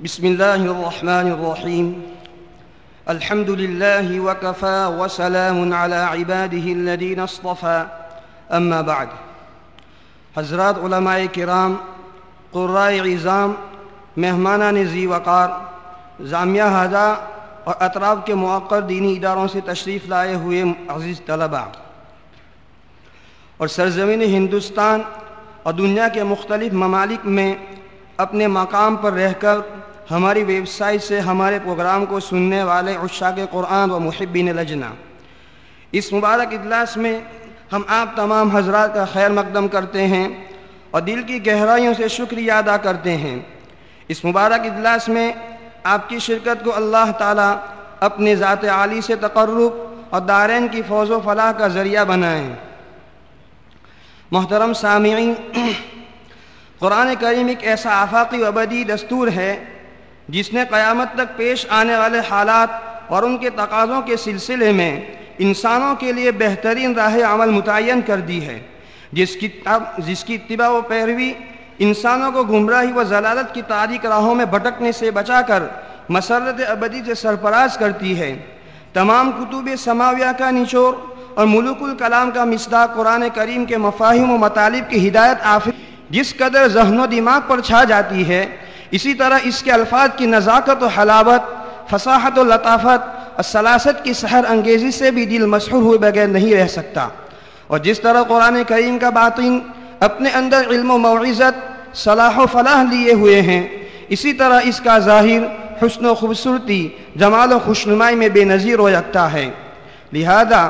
بسم اللہ الرحمن الرحیم الحمد للہ وکفى وسلام علی عباده الذین اصطفى اما بعد. حضرات علماء کرام، قراء عظام، مہمانان ذی وقار، جامعہ ہذا اور اطراف کے موقر دینی اداروں سے تشریف لائے ہوئے عزیز طلباء، اور سرزمین ہندوستان اور دنیا کے مختلف ممالک میں اپنے مقام پر رہ کر ہماری ویب سائٹ سے ہمارے پروگرام کو سننے والے عشاق قرآن و محبین لجنہ، اس مبارک اجلاس میں ہم آپ تمام حضرات کا خیر مقدم کرتے ہیں اور دل کی گہرائیوں سے شکریہ ادا کرتے ہیں. اس مبارک اجلاس میں آپ کی شرکت کو اللہ تعالیٰ اپنے ذات عالی سے تقرب اور دارین کی فوز و فلاح کا ذریعہ بنائیں. محترم سامعین، قرآن کریم ایک ایسا آفاقی و ابدی دستور ہے جس نے قیامت تک پیش آنے والے حالات اور ان کے تقاضوں کے سلسلے میں انسانوں کے لیے بہترین راہ عمل متعین کر دی ہے، جس کی اتباع و پیروی انسانوں کو گمراہی و ضلالت کی تاریک راہوں میں بھٹکنے سے بچا کر مسرت ابدی سے سرفراز کرتی ہے. تمام کتب سماویہ کا نچوڑ اور ملوک الکلام کا مصداق قرآن کریم کے مفاہیم و مطالب کی ہدایت جس قدر ذہن و دماغ پر چھا جاتی ہے، اسی طرح اس کے الفاظ کی نزاکت و حلاوت، فصاحت و لطافت اور سلاست کی سحر انگیزی سے بھی دل مسحور ہوئے بغیر نہیں رہ سکتا. اور جس طرح قرآن کریم کا باطن اپنے اندر علم و موعظت، صلاح و فلاح لیے ہوئے ہیں، اسی طرح اس کا ظاہر حسن و خوبصورتی، جمال و خوشنمائی میں بے نظیر و یکتا ہے. لہذا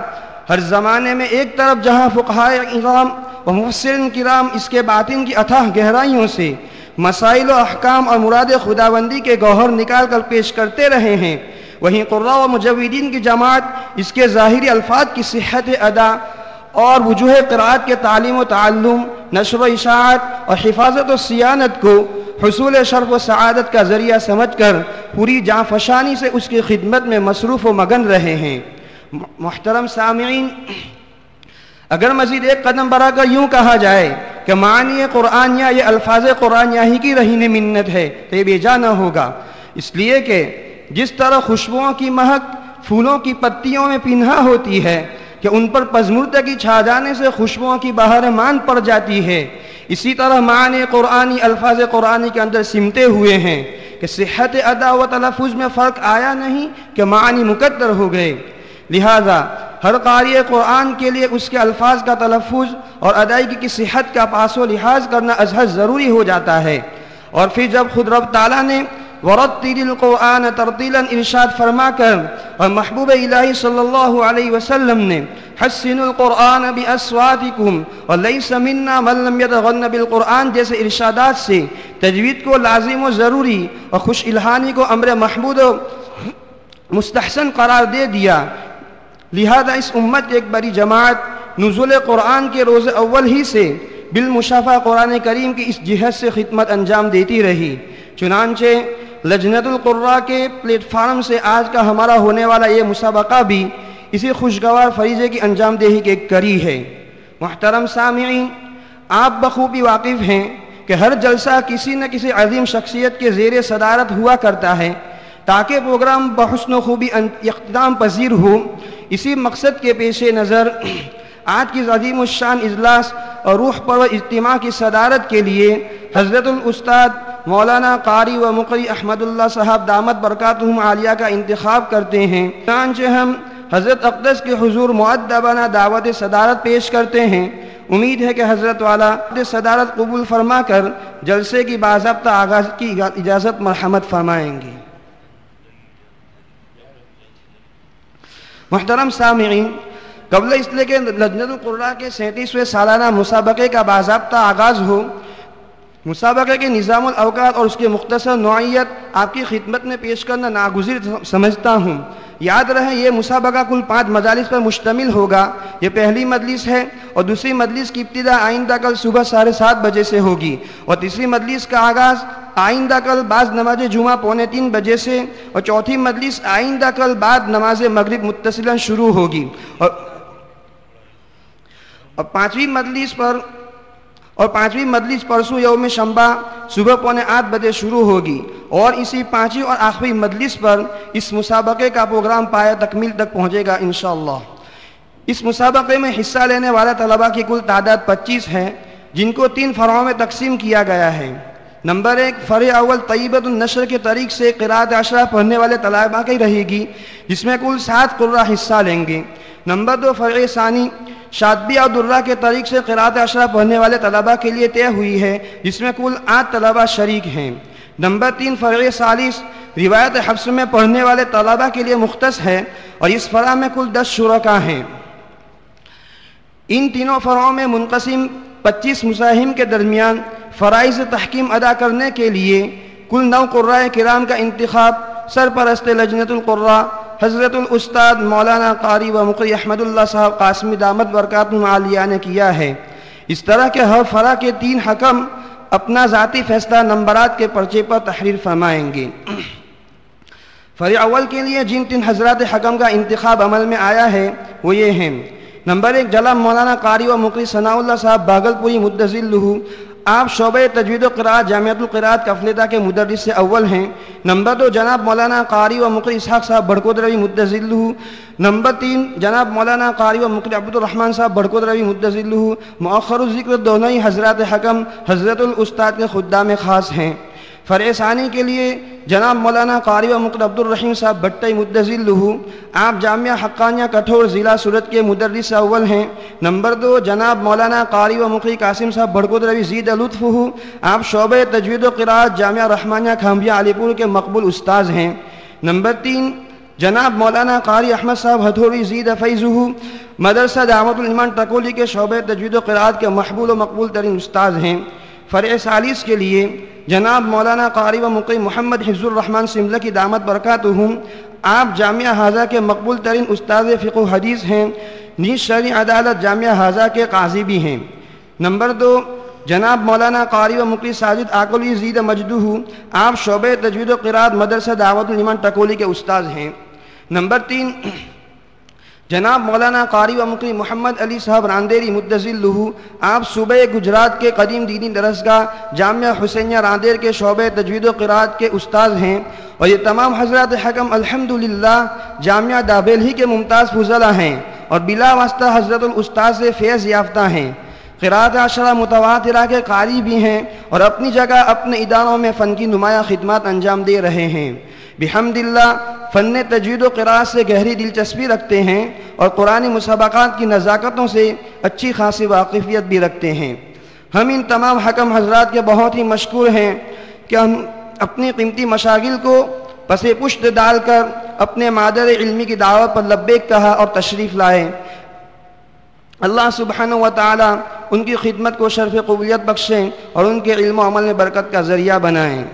ہر زمانے میں ایک طرف جہاں فقہائے اعظام و مفسرین کرام اس کے باطن کی اتھاہ گہرائیوں سے مسائل و احکام اور مراد خداوندی کے گوہر نکال کر پیش کرتے رہے ہیں، وہیں قراء و مجودین کی جماعت اس کے ظاہری الفاظ کی صحت ادا اور وجوہ قرآت کے تعلیم و تعلم، نشر و اشاعت اور حفاظت و صیانت کو حصول شرف و سعادت کا ذریعہ سمجھ کر پوری جاں فشانی سے اس کی خدمت میں مصروف و مگن رہے ہیں. محترم سامعین، اگر مزید ایک قدم بڑھا کر یوں کہا جائے کہ معنی قرآنیہ یہ الفاظ قرآنیہ ہی کی رہین منت ہے تو یہ بے جا نہ ہوگا، اس لیے کہ جس طرح خوشبوؤں کی مہک پھولوں کی پتیوں میں پنہا ہوتی ہے کہ ان پر پژمردگی چھا جانے سے خوشبوؤں کی بہار مان پڑ جاتی ہے، اسی طرح معنی قرآنی الفاظ قرآنی کے اندر سمٹے ہوئے ہیں کہ صحت ادا و تلفظ میں فرق آیا نہیں کہ معنی مقدر ہو گئے. لہذا ہر قاری قرآن کے لیے اس کے الفاظ کا تلفظ اور ادائیگی کی صحت کا پاس و لحاظ کرنا ازحد ضروری ہو جاتا ہے. اور پھر جب خود رب تعالیٰ نے وَرَتِّلِ الْقُرْآنَ تَرْتِيلًا ارشاد فرما کر اور محبوب الہی صلی اللہ علیہ وسلم نے حسنوا القرآن بِأَصْوَاتِكُمْ وَلَيْسَ مِنَّا مَن لَّمْ يَتَغَنَّ بِالْقُرْآنِ جیسے ارشادات سے تجوید کو لازم و ضروری اور خوش الہانی کو امر محمود و مستحسن قرار دے دیا، لہذا اس امت کی ایک بڑی جماعت نزول قرآن کے روز اول ہی سے بالمشافہ قرآن کریم کی اس جہت سے خدمت انجام دیتی رہی. چنانچہ لجنت القراء کے پلیٹ فارم سے آج کا ہمارا ہونے والا یہ مسابقہ بھی اسی خوشگوار فریضے کی انجام دہی کے قریب ہے. محترم سامعین، آپ بخوبی واقف ہیں کہ ہر جلسہ کسی نہ کسی عظیم شخصیت کے زیر صدارت ہوا کرتا ہے تاکہ پروگرام بحسن و خوبی اختتام پذیر ہو. اسی مقصد کے پیش نظر آج کی عظیم الشان اجلاس اور روح پرور اجتماع کی صدارت کے لیے حضرت الاستاذ مولانا قاری و مقری احمد اللہ صاحب دامت برکاتہم عالیہ کا انتخاب کرتے ہیں. چنانچہ ہم حضرت اقدس کے حضور مؤدبانہ دعوت صدارت پیش کرتے ہیں. امید ہے کہ حضرت والا صدارت قبول فرما کر جلسے کی باضابطہ آغاز کی اجازت مرحمت فرمائیں گے. محترم سامعین، قبل اس لیے کہ لجنت القراء کے 37ویں سالانہ مسابقے کا باضابطہ آغاز ہو، مسابقے کے نظام الاوقات اور اس کے مختصر نوعیت آپ کی خدمت میں پیش کرنا ناگزیر سمجھتا ہوں. یاد رہے یہ مسابقہ کل 5 مجالس پر مشتمل ہوگا. یہ پہلی مجلس ہے اور دوسری مجلس کی ابتدا آئندہ کل صبح 7:30 بجے سے ہوگی، اور تیسری مجلس کا آغاز آئندہ کل بعد نماز جمعہ 2:45 بجے سے، اور چوتھی مجلس آئندہ کل بعد نماز مغرب متصلاً شروع ہوگی، اور پانچویں مجلس پر اور 5ویں مجلس پرسوں یوم شنبہ صبح 7:45 بجے شروع ہوگی اور اسی 5ویں اور آخری مجلس پر اس مسابقے کا پروگرام پایہ تکمیل تک پہنچے گا انشاءاللہ۔ اس مسابقے میں حصہ لینے والے طلباء کی کل تعداد 25 ہے، جن کو 3 فرعوں میں تقسیم کیا گیا ہے۔ نمبر 1 فرع اول طیبۃ النشر کے طریق سے قراءت عشرہ پڑھنے والے طلباء کی رہے گی، جس میں کل 7 قراء حصہ لیں گے۔ نمبر 2 فرع ثانی شاطبیہ اور درہ کے طریق سے قراءت عشرہ پڑھنے والے طلباء کے لیے طے ہوئی ہے، جس میں کل 8 طلباء شریک ہیں۔ نمبر 3 فرع ثالث روایت حفص میں پڑھنے والے طلباء کے لیے مختص ہے اور اس فرع میں کل 10 شرکاء ہیں۔ ان تینوں فرعوں میں منقسم 25 مساہم کے درمیان فرائض تحکیم ادا کرنے کے لیے کل 9 قراء کرام کا انتخاب سرپرست لجنۃ القراء حضرت الاستاد مولانا قاری و مقری احمد اللہ صاحب قاسمی دامت برکاتہم عالیہ نے کیا ہے۔ اس طرح کے ہر فرع کے 3 حکم اپنا ذاتی فیصلہ نمبرات کے پرچے پر تحریر فرمائیں گے۔ فرع اول کے لیے جن 3 حضرات حکم کا انتخاب عمل میں آیا ہے وہ یہ ہیں۔ نمبر 1 جناب مولانا قاری و مقری ثناء اللہ صاحب بھاگلپوری مدظ ذلہ، آپ شعبہ تجوید و قراءت جامعۃ القراءت کفلتہ کے مدرس سے اول ہیں۔ نمبر 2 جناب مولانا قاری و مقری اسحاق صاحب بڑکودروی مدظ ذلہ۔ نمبر 3 جناب مولانا قاری و مقری عبد الرحمن صاحب بڑکودروی مدظ ذلہ۔ مؤخر الذکر دونوں ہی حضرات حکم حضرت الاستاد کے خدام خاص ہیں۔ فرع ثانی کے لیے جناب مولانا قاری و مقری عبد الرحیم صاحب بٹئی مدظ ذلہ، آپ جامعہ حقانیہ کٹھور ضلع سورت کے مدرس اول ہیں۔ نمبر 2 جناب مولانا قاری و مقری قاسم صاحب بڑکودروی زید لطفہ، آپ شعبہ تجوید و قراءت جامعہ رحمانیہ کھامبیا علی پور کے مقبول استاذ ہیں۔ نمبر 3 جناب مولانا قاری احمد صاحب ہتھوڑی زید فیضہ، مدرسہ دعوت الایمان ٹکولی کے شعبہ تجوید و قراءت کے محبول و مقبول ترین استاذ ہیں۔ فرع ثالث کے لیے جناب مولانا قاری و مقری محمد حفظ الرحمن سملہ کی دامت برکاتہم، آپ جامعہ حاضہ کے مقبول ترین استاذ فقہ و حدیث ہیں، نیز شرعی عدالت جامعہ حاضہ کے قاضی بھی ہیں۔ نمبر 2 جناب مولانا قاری و مقری ساجد آکلوی زید مجدہ، آپ شعبہ تجوید و قراءت مدرسہ دعوت الایمان ٹکولی کے استاذ ہیں۔ نمبر 3 جناب مولانا قاری و مقری محمد علی صاحب راندیری مدظ ذلہ، آپ صوبہ گجرات کے قدیم دینی درسگاہ جامعہ حسینیہ راندیر کے شعبہ تجوید و قراءت کے استاذ ہیں، اور یہ تمام حضرات حکم الحمدللہ جامعہ دابیلہی کے ممتاز فضلہ ہیں اور بلا واسطہ حضرت الاستاذ سے فیض یافتہ ہیں۔ قراءت عشرہ متواترہ کے قاری بھی ہیں اور اپنی جگہ اپنے اداروں میں فن کی نمایاں خدمات انجام دے رہے ہیں۔ بحمداللہ فن تجوید و قراءت سے گہری دلچسپی رکھتے ہیں اور قرآنی مسابقات کی نزاکتوں سے اچھی خاصی واقفیت بھی رکھتے ہیں۔ ہم ان تمام حکم حضرات کے بہت ہی مشکور ہیں کہ ہم اپنی قیمتی مشاغل کو پس پشت ڈال کر اپنے مادر علمی کی دعوت پر لبیک کہا اور تشریف لائے۔ اللہ سبحانہ و تعالی ان کی خدمت کو شرف قبولیت بخشیں اور ان کے علم و عمل میں برکت کا ذریعہ بنائیں۔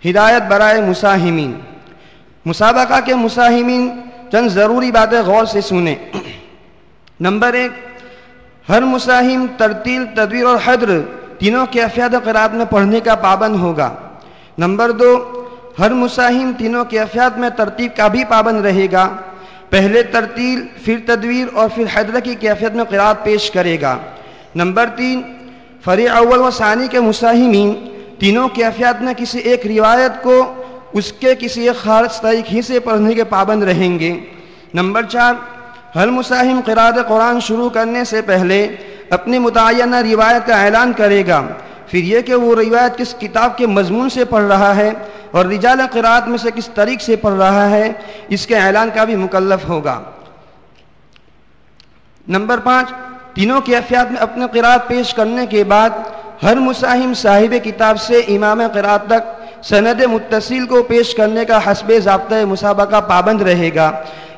ہدایت برائے مساہمین۔ مسابقہ کے مساہمین چند ضروری باتیں غور سے سنیں۔ نمبر 1 ہر مساہم ترتیل، تدویر اور حدر تینوں کیفیات قراءت میں پڑھنے کا پابند ہوگا۔ نمبر 2 ہر مساہم تینوں کیفیات میں ترتیب کا بھی پابند رہے گا، پہلے ترتیل پھر تدویر اور پھر حدر کی کیفیت میں قراءت پیش کرے گا۔ نمبر 3 فرع اول و ثانی کے مساہمین تینوں کیفیات میں کسی ایک روایت کو اس کے کسی ایک خاص طریقے سے پڑھنے کے پابند رہیں گے۔ نمبر 4 ہر مساہم قراءت قرآن شروع کرنے سے پہلے اپنی متعینہ روایت کا اعلان کرے گا، پھر یہ کہ وہ روایت کس کتاب کے مضمون سے پڑھ رہا ہے اور رجال قراءت میں سے کس طریق سے پڑھ رہا ہے، اس کے اعلان کا بھی مکلف ہوگا۔ نمبر 5 تینوں کیفیات میں اپنے قراءت پیش کرنے کے بعد ہر مساہم صاحب کتاب سے امام قراءت تک سند متصل کو پیش کرنے کا حسب ضابطۂ مسابقہ پابند رہے گا۔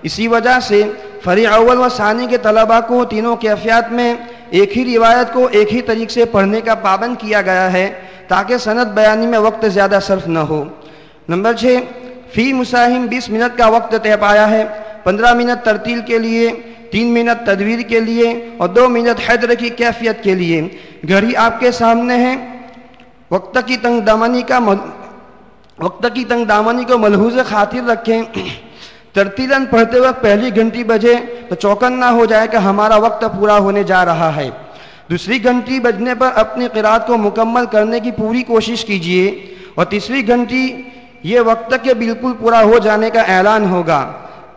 اسی وجہ سے فرع اول و ثانی کے طلباء کو تینوں کیفیات میں ایک ہی روایت کو ایک ہی طریق سے پڑھنے کا پابند کیا گیا ہے تاکہ سند بیانی میں وقت زیادہ صرف نہ ہو۔ نمبر 6 فی مساہم 20 منٹ کا وقت طے پایا ہے، 15 منٹ ترتیل کے لیے، 3 منٹ تدویر کے لیے اور 2 منٹ حدر کی کیفیت کے لیے۔ گھڑی آپ کے سامنے ہے۔ وقت کی تنگ دامنی کو ملحوظ خاطر رکھیں۔ ترتیلاً پڑھتے وقت پہلی گھنٹی بجے تو چوکن نہ ہو جائے کہ ہمارا وقت پورا ہونے جا رہا ہے۔ دوسری گھنٹی بجنے پر اپنی قرات کو مکمل کرنے کی پوری کوشش کیجیے، اور تیسری گھنٹی یہ وقت تک کہ بالکل پورا ہو جانے کا اعلان ہوگا۔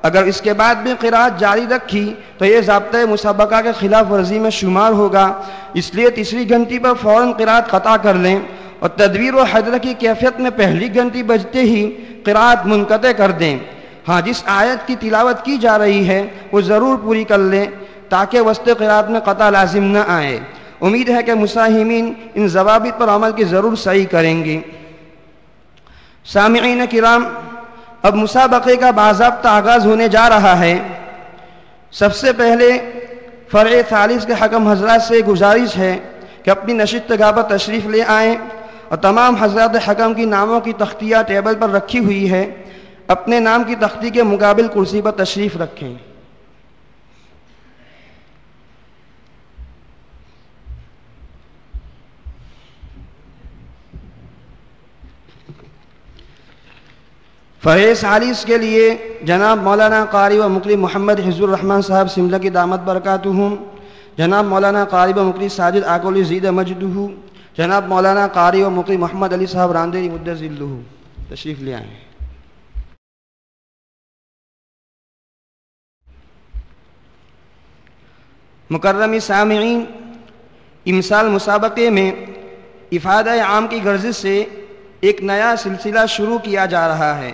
اگر اس کے بعد بھی قرات جاری رکھی تو یہ ضابطۂ مسابقہ کے خلاف ورزی میں شمار ہوگا، اس لیے تیسری گھنٹی پر فوراً قرات قطع کر لیں، اور تدویر و حضر کی کیفیت میں پہلی گھنٹی بجتے ہی قرات منقطع کر دیں۔ ہاں، جس آیت کی تلاوت کی جا رہی ہے وہ ضرور پوری کر لیں تاکہ وسط قرات میں قطع لازم نہ آئے۔ امید ہے کہ مساہمین ان ضوابط پر عمل کی ضرور صحیح کریں گے۔ سامعین کرام، اب مسابقے کا باضابطہ آغاز ہونے جا رہا ہے۔ سب سے پہلے فرع ثالث کے حکم حضرات سے گزارش ہے کہ اپنی نشست گاہ پر تشریف لے آئیں، اور تمام حضرات حکم کی ناموں کی تختیاں ٹیبل پر رکھی ہوئی ہے، اپنے نام کی تختی کے مقابل کرسی پر تشریف رکھیں۔ فرع ثالث کے لیے جناب مولانا قاری و مقری محمد حفظ الرحمن صاحب سملہ کی دامت برکاتہم، جناب مولانا قاری و مقری ساجد آکولی زید مجدہ، جناب مولانا قاری و مقری محمد علی صاحب راندیری مدہ ذلہ تشریف لے آئیں۔ مکرمی سامعین، امسال مسابقے میں افادہ عام کی غرض سے ایک نیا سلسلہ شروع کیا جا رہا ہے،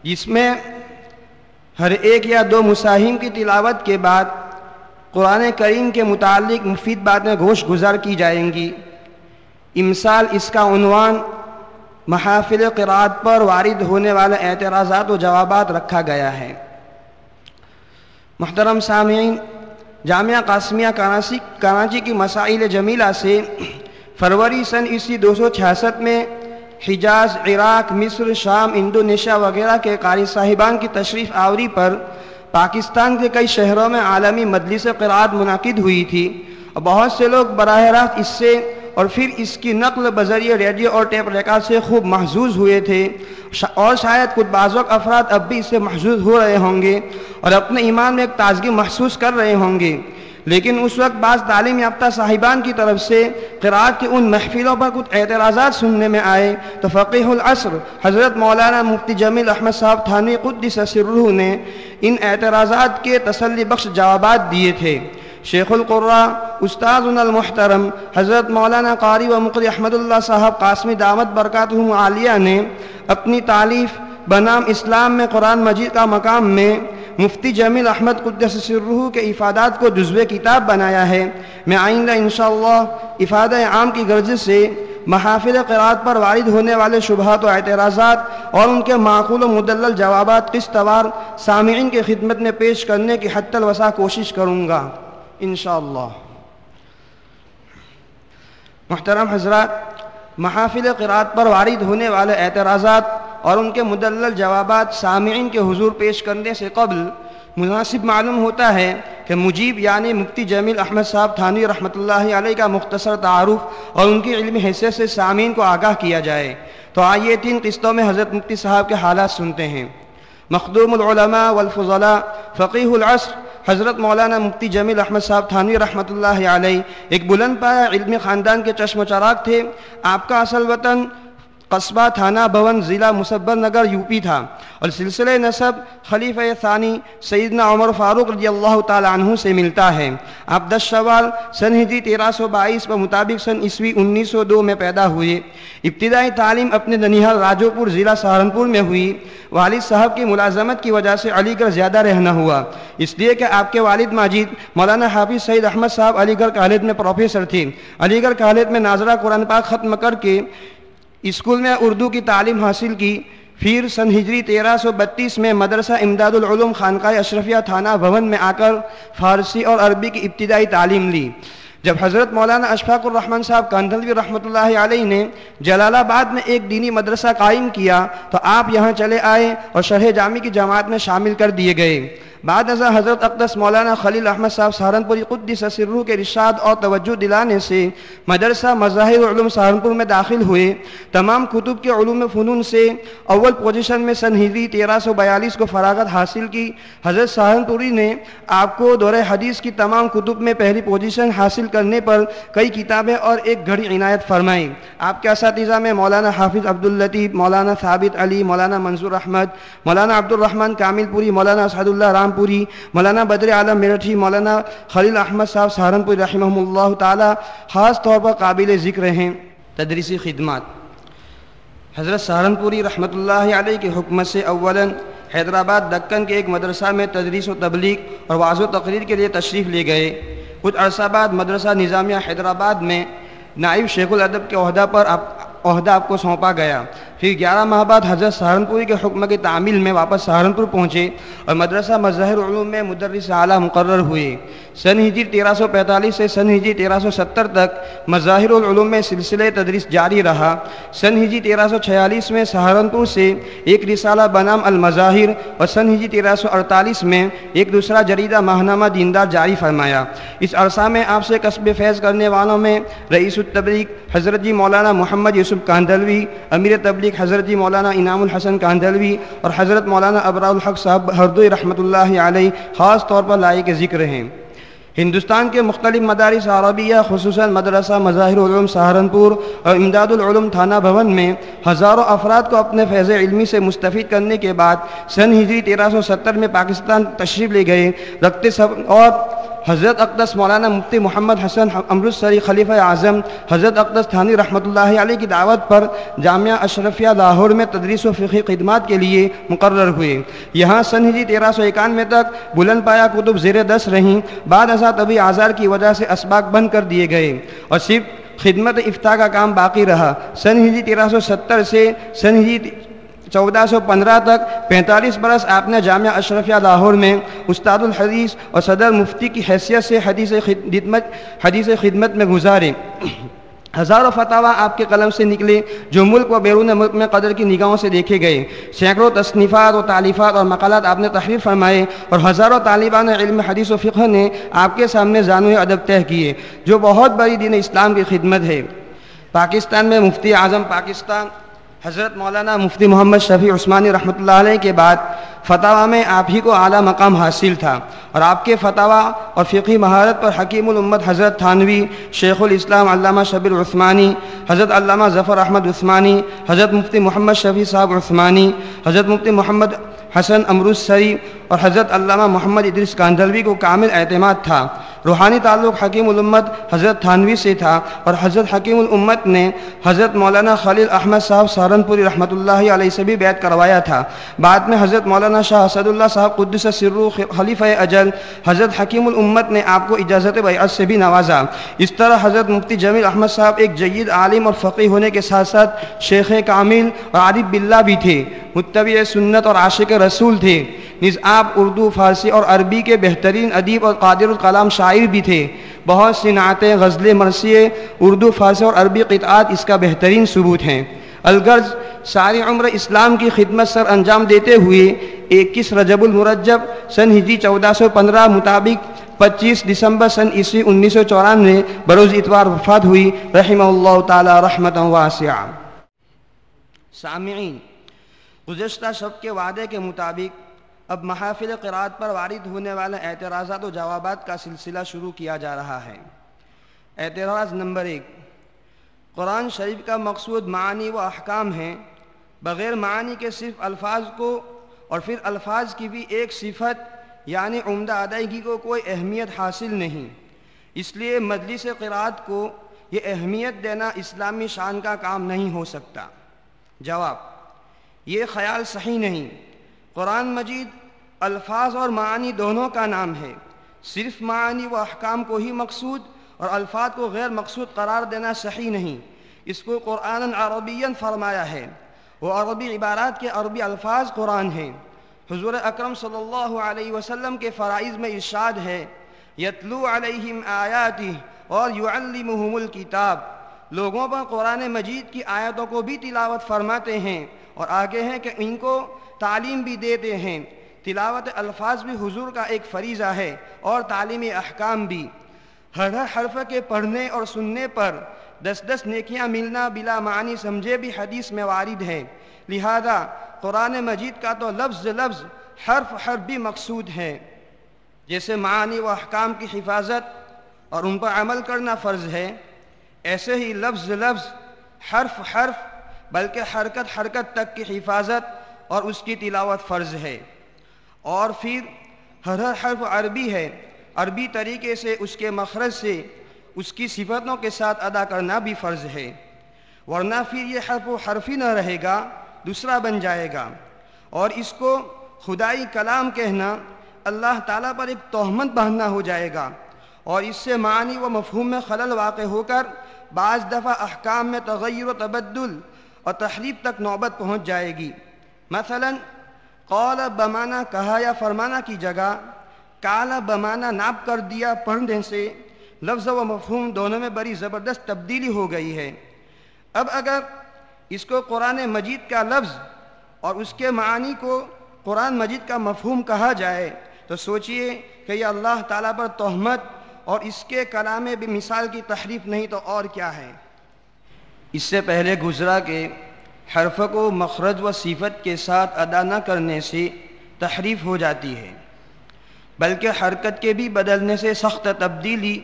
جس میں ہر ایک یا دو مساہم کی تلاوت کے بعد قرآن کریم کے متعلق مفید باتیں گوش گزار کی جائیں گی۔ امسال اس کا عنوان محافل قرات پر وارد ہونے والے اعتراضات و جوابات رکھا گیا ہے۔ محترم سامعین، جامعہ قاسمیہ کراچی کی مسائل جمیلہ سے فروری سن عیسوی 266 میں حجاز، عراق، مصر، شام، انڈونیشیا وغیرہ کے قاری صاحبان کی تشریف آوری پر پاکستان کے کئی شہروں میں عالمی مجلس قرات منعقد ہوئی تھی، اور بہت سے لوگ براہ راست اس سے اور پھر اس کی نقل بذریعہ ریڈیو اور ٹیپ ریکارڈ سے خوب محظوظ ہوئے تھے، اور شاید کچھ بعض افراد اب بھی اس سے محظوظ ہو رہے ہوں گے اور اپنے ایمان میں ایک تازگی محسوس کر رہے ہوں گے۔ لیکن اس وقت بعض تعلیم یافتہ صاحبان کی طرف سے قرات کی ان محفلوں پر کچھ اعتراضات سننے میں آئے تو فقیہ العصر حضرت مولانا مفتی جمیل احمد صاحب تھانوی قدس سرہ نے ان اعتراضات کے تسلی بخش جوابات دیے تھے۔ شیخ القراء استاذنا المحترم حضرت مولانا قاری و مقری احمد اللہ صاحب قاسمی دامت برکاتہم عالیہ نے اپنی تالیف بنام اسلام میں قرآن مجید کا مقام میں مفتی جمیل احمد قدس سرہ کے افادات کو جزو کتاب بنایا ہے۔ میں آئندہ انشاءاللہ افادہ عام کی غرض سے محافل قرات پر وارد ہونے والے شبہات و اعتراضات اور ان کے معقول و مدلل جوابات قسط وار سامعین کی خدمت میں پیش کرنے کی حتی الوسع کوشش کروں گا انشاءاللہ۔ محترم حضرات، محافل قرات پر وارد ہونے والے اعتراضات اور ان کے مدلل جوابات سامعین کے حضور پیش کرنے سے قبل مناسب معلوم ہوتا ہے کہ مجیب یعنی مفتی جمیل احمد صاحب تھانوی رحمۃ اللہ علیہ کا مختصر تعارف اور ان کی علمی حیثیت سے سامعین کو آگاہ کیا جائے۔ تو آئیے 3 قسطوں میں حضرت مفتی صاحب کے حالات سنتے ہیں۔ مخدوم العلماء والفضلاء فقیہ العصر حضرت مولانا مفتی جمیل احمد صاحب تھانوی رحمۃ اللہ علیہ ایک بلند پایہ علمی خاندان کے چشم و چراغ تھے۔ آپ کا اصل وطن قصبہ تھانہ بھون ضلع مصبر نگر یوپی تھا، اور سلسلہ نسب خلیفہ ثانی سیدنا عمر فاروق رضی اللہ تعالی عنہ سے ملتا ہے۔ آپ 10 شوال سن ہجری 1322 پر مطابق سن عیسوی 1902 میں پیدا ہوئے۔ ابتدائی تعلیم اپنے ننیحال راجوپور ضلع سہارنپور میں ہوئی۔ والد صاحب کی ملازمت کی وجہ سے علی گڑھ زیادہ رہنا ہوا، اس لیے کہ آپ کے والد ماجد مولانا حافظ سید احمد صاحب علی گڑھ کالج میں پروفیسر تھے۔ علی گڑھ کالج میں ناظرہ قرآن پاک ختم کر کے اسکول میں اردو کی تعلیم حاصل کی۔ پھر سن ہجری 1332 میں مدرسہ امداد العلوم خانقاہ اشرفیہ تھانہ بھون میں آ کر فارسی اور عربی کی ابتدائی تعلیم لی۔ جب حضرت مولانا اشفاق الرحمن صاحب کاندھلوی رحمۃ اللہ علیہ نے جلال آباد میں ایک دینی مدرسہ قائم کیا تو آپ یہاں چلے آئے اور شرح جامی کی جماعت میں شامل کر دیے گئے۔ بعد ازاں حضرت اقدس مولانا خلیل احمد صاحب سہارنپوری قدس سرہ کے ارشاد اور توجہ دلانے سے مدرسہ مظاہر علوم سہارنپور میں داخل ہوئے۔ تمام کتب کے علوم فنون سے اول پوزیشن میں سن ہجری 1342 کو فراغت حاصل کی۔ حضرت سہارنپوری نے آپ کو دورہ حدیث کی تمام کتب میں پہلی پوزیشن حاصل کرنے پر کئی کتابیں اور ایک گھڑی عنایت فرمائی۔ آپ کے اساتذہ میں مولانا حافظ عبداللطیف، مولانا ثابت علی، مولانا منظور احمد، مولانا عبد الرحمن کامل پوری، مولانا اسعد اللہ رام پوری، مولانا بدر عالم میرٹھی، مولانا خلیل احمد صاحب سہارنپوری رحمہ اللہ تعالی خاص طور پر قابل ذکر ہیں۔ تدریسی خدمات: حضرت سہارنپوری رحمۃ اللہ علیہ کے حکم سے اولاً حیدرآباد دکن کے ایک مدرسہ میں تدریس و تبلیغ اور وعظ و تقریر کے لیے تشریف لے گئے۔ کچھ عرصہ بعد مدرسہ نظامیہ حیدرآباد میں نائب شیخ الادب کے عہدہ آپ کو سونپا گیا۔ پھر 11 ماہ بعد حضرت سہارنپوری کے حکم کی تعمیل میں واپس سہارنپور پہنچے اور مدرسہ مظاہر علوم میں مدرس اعلیٰ مقرر ہوئے۔ سن ہجری 1345 سے سن ہجری 1370 تک مظاہر العلوم میں سلسلہ تدریس جاری رہا۔ سن ہجری 1346 میں سہارنپور سے ایک رسالہ بنام المظاہر اور سن ہجری 1348 میں ایک دوسرا جریدہ ماہنامہ دیندار جاری فرمایا۔ اس عرصہ میں آپ سے کسب فیض کرنے والوں میں رئیس التبلیغ حضرت جی مولانا محمد یوسف کاندھلوی، امیر تبلیغ حضرت جی مولانا انعام الحسن کاندھلوی اور حضرت مولانا ابرار الحق صاحب ہردوئی رحمۃ اللہ علیہ خاص طور پر لائق ذکر ہیں۔ ہندوستان کے مختلف مدارس عربیہ خصوصاً مدرسہ مظاہر علوم سہارنپور اور امداد العلوم تھانہ بھون میں ہزاروں افراد کو اپنے فیض علمی سے مستفید کرنے کے بعد سن ہجری 1370 میں پاکستان تشریف لے گئے اور حضرت اقدس مولانا مفتی محمد حسن امرتسری خلیفہ اعظم حضرت اقدس تھانوی رحمۃ اللہ علیہ کی دعوت پر جامعہ اشرفیہ لاہور میں تدریس و فقہی خدمات کے لیے مقرر ہوئے۔ یہاں سن ہجری 1391 تک بلند پایہ کتب زیر دست رہیں۔ بعد ازاں طبی اعذار کی وجہ سے اسباق بند کر دیے گئے اور صرف خدمت افتاء کا کام باقی رہا۔ سن ہجری 1370 سے سن ہجری 1415 تک 45 برس آپ نے جامعہ اشرفیہ لاہور میں استاد الحدیث اور صدر مفتی کی حیثیت سے حدیث خدمت میں گزارے۔ ہزاروں فتاویٰ آپ کے قلم سے نکلے جو ملک و بیرون ملک میں قدر کی نگاہوں سے دیکھے گئے۔ سینکڑوں تصنیفات و تالیفات اور مقالات آپ نے تحریر فرمائے اور ہزاروں طالبان علم حدیث و فقہ نے آپ کے سامنے زانوِ ادب طے کیے، جو بہت بڑی دین اسلام کی خدمت ہے۔ پاکستان میں مفتی اعظم پاکستان حضرت مولانا مفتی محمد شفیع عثمانی رحمۃ اللہ علیہ کے بعد فتاویٰ میں آپ ہی کو اعلیٰ مقام حاصل تھا اور آپ کے فتاویٰ اور فقہی مہارت پر حکیم الامت حضرت تھانوی، شیخ الاسلام علامہ شبیر عثمانی، حضرت علامہ ظفر احمد عثمانی، حضرت مفتی محمد شفیع صاحب عثمانی، حضرت مفتی محمد حسن امرتسری اور حضرت علامہ محمد ادریس کاندھلوی کو کامل اعتماد تھا۔ روحانی تعلق حکیم الامت حضرت تھانوی سے تھا اور حضرت حکیم الامت نے حضرت مولانا خلیل احمد صاحب سہارنپوری رحمۃ اللہ علیہ سے بھی بیعت کروایا تھا۔ بعد میں حضرت مولانا شاہ اسد اللہ صاحب قدس سرہ خلیفہ اجل حضرت حکیم الامت نے آپ کو اجازت بیعت سے بھی نوازا۔ اس طرح حضرت مفتی جمیل احمد صاحب ایک جید عالم اور فقیہ ہونے کے ساتھ ساتھ شیخ کامل اور عارف باللہ بھی تھے، متبع سنت اور عاشق رسول تھے۔ نیز آپ اردو، فارسی اور عربی کے بہترین ادیب اور قادر الکلام شاعر بھی تھے۔ بہت سی نعتیں، غزلیں، مرثیے اردو، فارسی اور عربی قطعات اس کا بہترین ثبوت ہیں۔ الغرض ساری عمر اسلام کی خدمت سر انجام دیتے ہوئے 21 رجب المرجب سن ہجری 1415 مطابق 25 دسمبر سن عیسوی 1994 بروز اتوار وفات ہوئی، رحمہ اللہ تعالی رحمتا واسعہ۔ سامعین، گزشتہ شب کے وعدے کے مطابق اب محافل قرات پر وارد ہونے والے اعتراضات و جوابات کا سلسلہ شروع کیا جا رہا ہے۔ اعتراض نمبر 1، قرآن شریف کا مقصود معانی و احکام ہیں، بغیر معانی کے صرف الفاظ کو اور پھر الفاظ کی بھی ایک صفت یعنی عمدہ ادائیگی کو کوئی اہمیت حاصل نہیں، اس لیے مجلس قرات کو یہ اہمیت دینا اسلامی شان کا کام نہیں ہو سکتا۔ جواب، یہ خیال صحیح نہیں۔ قرآن مجید الفاظ اور معانی دونوں کا نام ہے، صرف معانی و احکام کو ہی مقصود اور الفاظ کو غیر مقصود قرار دینا صحیح نہیں۔ اس کو قرآن عربیاً فرمایا ہے، وہ عربی عبارات کے عربی الفاظ قرآن ہیں۔ حضور اکرم صلی اللہ علیہ وسلم کے فرائض میں ارشاد ہے، یتلو علیہم آیاتہ اور یعلمہم الکتاب، لوگوں پر قرآن مجید کی آیتوں کو بھی تلاوت فرماتے ہیں اور آگے ہیں کہ ان کو تعلیم بھی دیتے ہیں۔ تلاوت الفاظ بھی حضور کا ایک فریضہ ہے اور تعلیمی احکام بھی۔ ہر حرف کے پڑھنے اور سننے پر 10 نیکیاں ملنا بلا معنی سمجھے بھی حدیث میں وارد ہے۔ لہذا قرآن مجید کا تو لفظ لفظ حرف بھی مقصود ہے۔ جیسے معانی و احکام کی حفاظت اور ان پر عمل کرنا فرض ہے، ایسے ہی لفظ لفظ حرف بلکہ حرکت تک کی حفاظت اور اس کی تلاوت فرض ہے۔ اور پھر ہر حرف عربی ہے، عربی طریقے سے اس کے مخرج سے اس کی صفتوں کے ساتھ ادا کرنا بھی فرض ہے، ورنہ پھر یہ حرف ہی نہ رہے گا، دوسرا بن جائے گا، اور اس کو خدائی کلام کہنا اللہ تعالیٰ پر ایک تہمت باندھنا ہو جائے گا، اور اس سے معنی و مفہوم میں خلل واقع ہو کر بعض دفعہ احکام میں تغیر و تبدل اور تحریف تک نوبت پہنچ جائے گی۔ مثلا قول بمانا کہا یا فرمانا کی جگہ قال بمانا ناب کر دیا پڑھنے سے لفظ و مفہوم دونوں میں بڑی زبردست تبدیلی ہو گئی ہے۔ اب اگر اس کو قرآن مجید کا لفظ اور اس کے معانی کو قرآن مجید کا مفہوم کہا جائے تو سوچئے کہ یہ اللہ تعالیٰ پر تہمت اور اس کے کلام بھی مثال کی تحریف نہیں تو اور کیا ہے۔ اس سے پہلے گزرا کہ حرف کو مخرج و صفت کے ساتھ ادا نہ کرنے سے تحریف ہو جاتی ہے، بلکہ حرکت کے بھی بدلنے سے سخت تبدیلی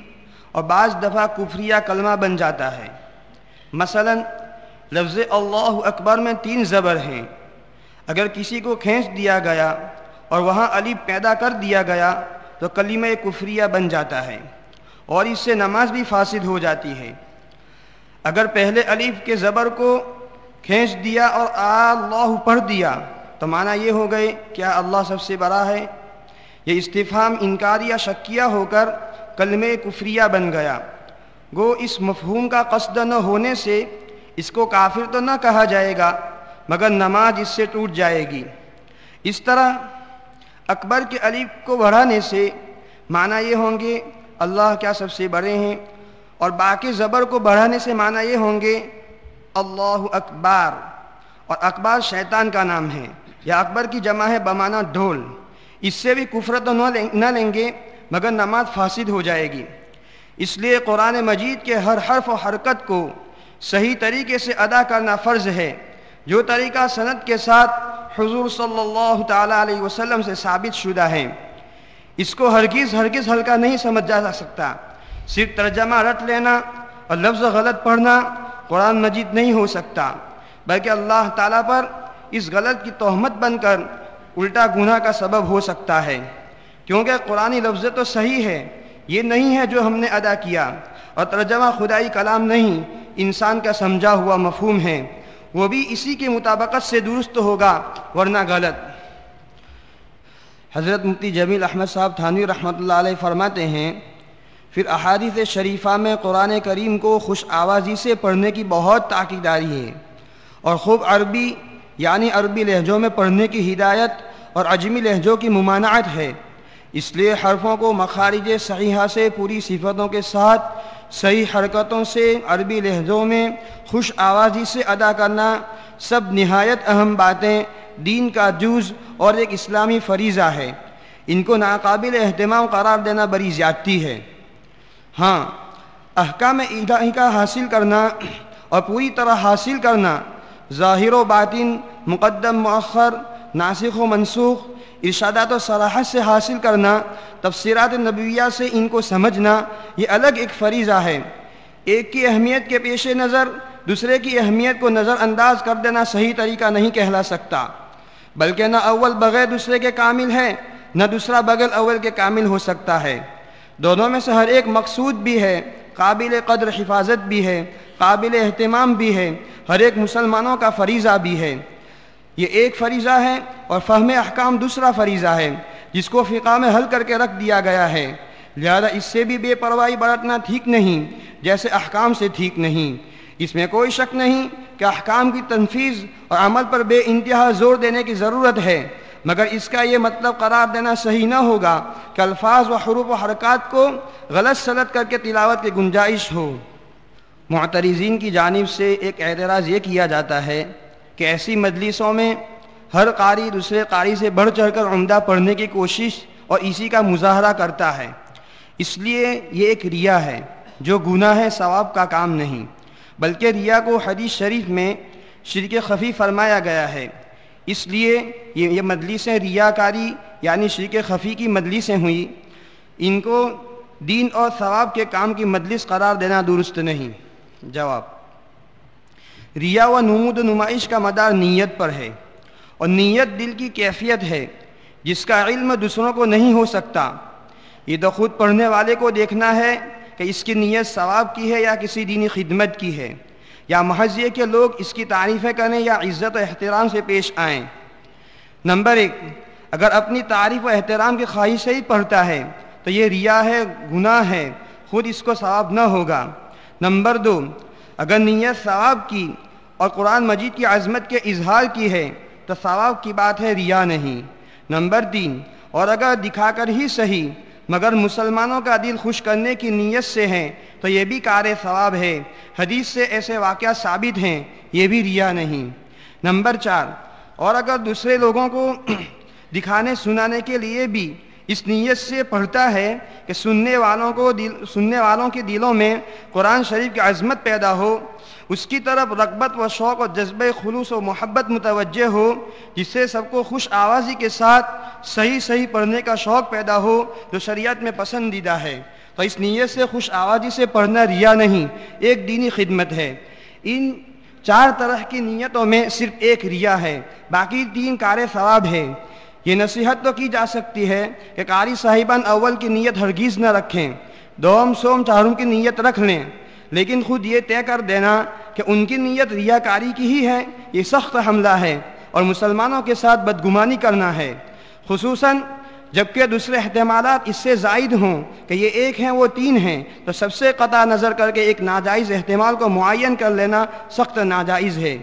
اور بعض دفعہ کفریہ کلمہ بن جاتا ہے۔ مثلا لفظ اللہ اکبر میں 3 زبر ہیں، اگر کسی کو کھینچ دیا گیا اور وہاں الف پیدا کر دیا گیا تو کلمہ کفریہ بن جاتا ہے اور اس سے نماز بھی فاسد ہو جاتی ہے۔ اگر پہلے الف کے زبر کو کھینچ دیا اور اللہ پڑھ دیا تو معنی یہ ہو گئے کیا اللہ سب سے بڑا ہے؟ یہ استفہام انکاریہ شکیہ ہو کر کلمہ کفریہ بن گیا۔ گو اس مفہوم کا قصد نہ ہونے سے اس کو کافر تو نہ کہا جائے گا مگر نماز اس سے ٹوٹ جائے گی۔ اس طرح اکبر کے الف کو بڑھانے سے معنی یہ ہوں گے اللہ کیا سب سے بڑے ہیں، اور باقی زبر کو بڑھانے سے معنی یہ ہوں گے اللہ اکبر، اور اکبر شیطان کا نام ہے، یا اکبر کی جمع ہے بمعنی ڈھول۔ اس سے بھی کفر تو نہ لیں گے مگر نماز فاسد ہو جائے گی۔ اس لیے قرآن مجید کے ہر حرف و حرکت کو صحیح طریقے سے ادا کرنا فرض ہے، جو طریقہ سند کے ساتھ حضور صلی اللہ تعالیٰ علیہ وسلم سے ثابت شدہ ہے۔ اس کو ہرگز ہلکا نہیں سمجھا جا سکتا۔ صرف ترجمہ رٹ لینا اور لفظ غلط پڑھنا قرآن مجید نہیں ہو سکتا، بلکہ اللہ تعالیٰ پر اس غلط کی تہمت بن کر الٹا گناہ کا سبب ہو سکتا ہے، کیونکہ قرآنی لفظ تو صحیح ہے، یہ نہیں ہے جو ہم نے ادا کیا، اور ترجمہ خدائی کلام نہیں، انسان کا سمجھا ہوا مفہوم ہے، وہ بھی اسی کے مطابقت سے درست ہوگا ورنہ غلط۔ حضرت مفتی جمیل احمد صاحب تھانوی رحمۃ اللہ علیہ فرماتے ہیں پھر احادیث شریفہ میں قرآن کریم کو خوش آوازی سے پڑھنے کی بہت تاکیداری ہے، اور خوب عربی یعنی عربی لہجوں میں پڑھنے کی ہدایت اور عجمی لہجوں کی ممانعت ہے۔ اس لیے حرفوں کو مخارج صحیحہ سے پوری صفتوں کے ساتھ صحیح حرکتوں سے عربی لہجوں میں خوش آوازی سے ادا کرنا سب نہایت اہم باتیں دین کا جز اور ایک اسلامی فریضہ ہے۔ ان کو ناقابل اہتمام قرار دینا بڑی زیادتی ہے۔ ہاں، احکام الہی کا حاصل کرنا اور پوری طرح حاصل کرنا، ظاہر و باطن، مقدم مؤخر، ناسخ و منسوخ، ارشادات و صراحت سے حاصل کرنا، تفسیرات نبویہ سے ان کو سمجھنا، یہ الگ ایک فریضہ ہے۔ ایک کی اہمیت کے پیش نظر دوسرے کی اہمیت کو نظر انداز کر دینا صحیح طریقہ نہیں کہلا سکتا، بلکہ نہ اول بغیر دوسرے کے کامل ہے نہ دوسرا بغیر اول کے کامل ہو سکتا ہے۔ دونوں میں سے ہر ایک مقصود بھی ہے، قابل قدر حفاظت بھی ہے، قابل اہتمام بھی ہے، ہر ایک مسلمانوں کا فریضہ بھی ہے۔ یہ ایک فریضہ ہے اور فہم احکام دوسرا فریضہ ہے جس کو فقہ میں حل کر کے رکھ دیا گیا ہے، لہذا اس سے بھی بے پرواہی برتنا ٹھیک نہیں جیسے احکام سے ٹھیک نہیں۔ اس میں کوئی شک نہیں کہ احکام کی تنفیذ اور عمل پر بے انتہا زور دینے کی ضرورت ہے، مگر اس کا یہ مطلب قرار دینا صحیح نہ ہوگا کہ الفاظ و حروف و حرکات کو غلط سلط کر کے تلاوت کی گنجائش ہو۔ معترضین کی جانب سے ایک اعتراض یہ کیا جاتا ہے کہ ایسی مجلسوں میں ہر قاری دوسرے قاری سے بڑھ چڑھ کر عمدہ پڑھنے کی کوشش اور اسی کا مظاہرہ کرتا ہے، اس لیے یہ ایک ریا ہے جو گناہ ہے، ثواب کا کام نہیں، بلکہ ریا کو حدیث شریف میں شرک خفی فرمایا گیا ہے۔ اس لیے یہ مجلسیں ریاکاری یعنی شرک خفی کی مجلسیں ہوئی، ان کو دین اور ثواب کے کام کی مجلس قرار دینا درست نہیں۔ جواب: ریا و نمود و نمائش کا مدار نیت پر ہے، اور نیت دل کی کیفیت ہے جس کا علم دوسروں کو نہیں ہو سکتا۔ یہ تو خود پڑھنے والے کو دیکھنا ہے کہ اس کی نیت ثواب کی ہے یا کسی دینی خدمت کی ہے، یا محض یہ کہ لوگ اس کی تعریفیں کریں یا عزت و احترام سے پیش آئیں۔ نمبر 1، اگر اپنی تعریف و احترام کی خواہش سے ہی پڑھتا ہے تو یہ ریا ہے، گناہ ہے، خود اس کو ثواب نہ ہوگا۔ نمبر 2، اگر نیت ثواب کی اور قرآن مجید کی عظمت کے اظہار کی ہے تو ثواب کی بات ہے، ریا نہیں۔ نمبر 3، اور اگر دکھا کر ہی صحیح مگر مسلمانوں کا دل خوش کرنے کی نیت سے ہیں تو یہ بھی کار ثواب ہے، حدیث سے ایسے واقعات ثابت ہیں، یہ بھی ریا نہیں۔ نمبر 4، اور اگر دوسرے لوگوں کو دکھانے سنانے کے لیے بھی اس نیت سے پڑھتا ہے کہ سننے والوں کے دلوں میں قرآن شریف کی عظمت پیدا ہو، اس کی طرف رغبت و شوق و جذبہ خلوص و محبت متوجہ ہو، جس سے سب کو خوش آوازی کے ساتھ صحیح پڑھنے کا شوق پیدا ہو جو شریعت میں پسندیدہ ہے، تو اس نیت سے خوش آوازی سے پڑھنا ریا نہیں، ایک دینی خدمت ہے۔ ان 4 طرح کی نیتوں میں صرف ایک ریا ہے، باقی 3 کار ثواب ہے۔ یہ نصیحت تو کی جا سکتی ہے کہ قاری صاحبان اول کی نیت ہرگز نہ رکھیں، دوم سوم چہارم کی نیت رکھ لیں، لیکن خود یہ طے کر دینا کہ ان کی نیت ریاکاری کی ہی ہے، یہ سخت حملہ ہے اور مسلمانوں کے ساتھ بدگمانی کرنا ہے، خصوصاً جبکہ دوسرے احتمالات اس سے زائد ہوں کہ یہ 1 ہیں وہ 3 ہیں، تو سب سے قطع نظر کر کے ایک ناجائز احتمال کو معین کر لینا سخت ناجائز ہے۔